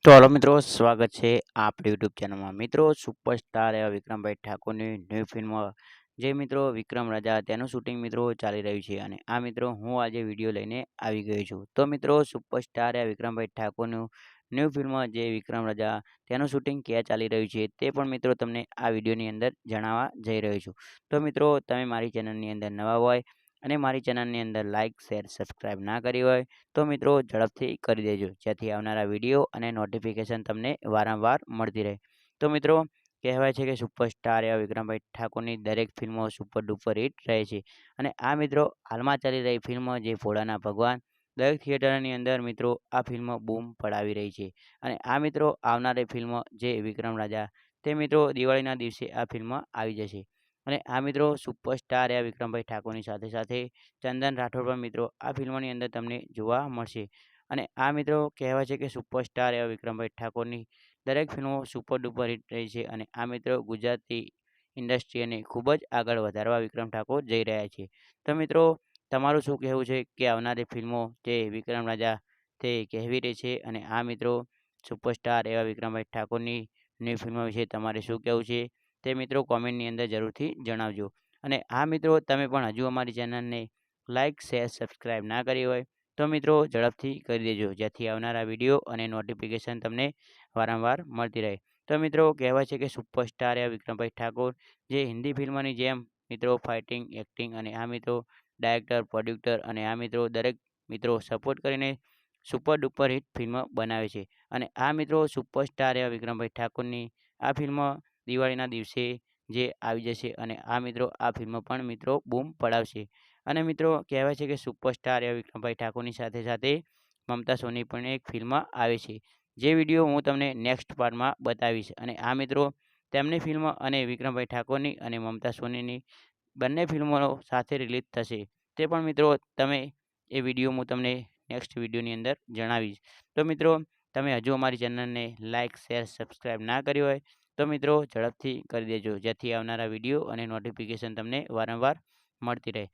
તો હલો મિત્રો, સ્વાગત છે આપણી યુટ્યુબ ચેનલમાં. મિત્રો, સુપરસ્ટાર એવા વિક્રમભાઈ ઠાકોરની ન્યૂ ફિલ્મ જે મિત્રો વિક્રમ રાજા તેનું શૂટિંગ મિત્રો ચાલી રહ્યું છે. અને આ મિત્રો હું આજે વિડીયો લઈને આવી ગયો છું. તો મિત્રો, સુપરસ્ટાર એવા વિક્રમભાઈ ઠાકોરનું ન્યૂ ફિલ્મ જે વિક્રમ રાજા તેનું શૂટિંગ ક્યાં ચાલી રહ્યું છે તે પણ મિત્રો તમને આ વિડીયોની અંદર જણાવવા જઈ રહ્યો છું. તો મિત્રો, તમે મારી ચેનલની અંદર નવા હોય અને મારી ચેનલની અંદર લાઇક શેર સબસ્ક્રાઈબ ના કરી હોય તો મિત્રો ઝડપથી કરી દેજો, જેથી આવનારા વિડીયો અને નોટિફિકેશન તમને વારંવાર મળતી રહે. તો મિત્રો, કહેવાય છે કે સુપરસ્ટાર એવા વિક્રમભાઈ ઠાકોરની દરેક ફિલ્મો સુપર ડુપર હિટ રહે છે. અને આ મિત્રો હાલમાં ચાલી રહી ફિલ્મ જે ભોળાના ભગવાન દરેક થિયેટરની અંદર મિત્રો આ ફિલ્મ બૂમ પડાવી રહી છે. અને આ મિત્રો આવનારી ફિલ્મ જે વિક્રમ રાજા તે મિત્રો દિવાળીના દિવસે આ ફિલ્મ આવી જશે. અને આ મિત્રો સુપરસ્ટાર એવા વિક્રમભાઈ ઠાકોરની સાથે સાથે ચંદન રાઠોડ પણ મિત્રો આ ફિલ્મોની અંદર તમને જોવા મળશે. અને આ મિત્રો કહેવાય છે કે સુપરસ્ટાર એવા વિક્રમભાઈ ઠાકોરની દરેક ફિલ્મો સુપર ડુપર હિટ રહી છે. અને આ મિત્રો ગુજરાતી ઇન્ડસ્ટ્રીને ખૂબ જ આગળ વધારવા વિક્રમ ઠાકોર જઈ રહ્યા છે. તો મિત્રો, તમારું શું કહેવું છે કે આવનારી ફિલ્મો જે વિક્રમ રાજા તે કહેવી રહી છે? અને આ મિત્રો સુપરસ્ટાર એવા વિક્રમભાઈ ઠાકોરની ન્યૂ ફિલ્મો વિશે તમારે શું કહેવું છે તે મિત્રો કોમેન્ટની અંદર જરૂરથી જણાવજો. અને આ મિત્રો તમે પણ હજુ અમારી ચેનલને લાઇક શેર સબસ્ક્રાઈબ ના કરી હોય તો મિત્રો ઝડપથી કરી દેજો, જેથી આવનારા વિડીયો અને નોટિફિકેશન તમને વારંવાર મળતી રહે. તો મિત્રો, કહેવાય છે કે સુપરસ્ટાર એવા વિક્રમભાઈ ઠાકોર જે હિન્દી ફિલ્મની જેમ મિત્રો ફાઇટિંગ એક્ટિંગ અને આ મિત્રો ડાયરેક્ટર પ્રોડ્યુસર અને આ મિત્રો દરેક મિત્રો સપોર્ટ કરીને સુપર ડુપર હિટ ફિલ્મ બનાવે છે. અને આ મિત્રો સુપરસ્ટાર એવા વિક્રમભાઈ ઠાકોરની આ ફિલ્મ દિવાળીના દિવસે જે આવી જશે. અને આ મિત્રો આ ફિલ્મ પણ મિત્રો બૂમ પડાવશે. અને મિત્રો કહેવાય છે કે સુપરસ્ટાર એવા વિક્રમભાઈ ઠાકોરની સાથે સાથે મમતા સોની પણ એક ફિલ્મ આવે છે, જે વિડીયો હું તમને નેક્સ્ટ પાર્ટમાં બતાવીશ. અને આ મિત્રો તેમની ફિલ્મ અને વિક્રમભાઈ ઠાકોરની અને મમતા સોનીની બંને ફિલ્મો સાથે રિલીઝ થશે, તે પણ મિત્રો તમે એ વિડીયો હું તમને નેક્સ્ટ વિડીયોની અંદર જણાવીશ. તો મિત્રો, તમે હજુ અમારી ચેનલને લાઇક શેર સબસ્ક્રાઈબ ના કરી હોય તો મિત્રો ઝડપથી કરી દેજો, જેથી આવનારા વિડીયો અને નોટિફિકેશન તમને વારંવાર મળતી રહે.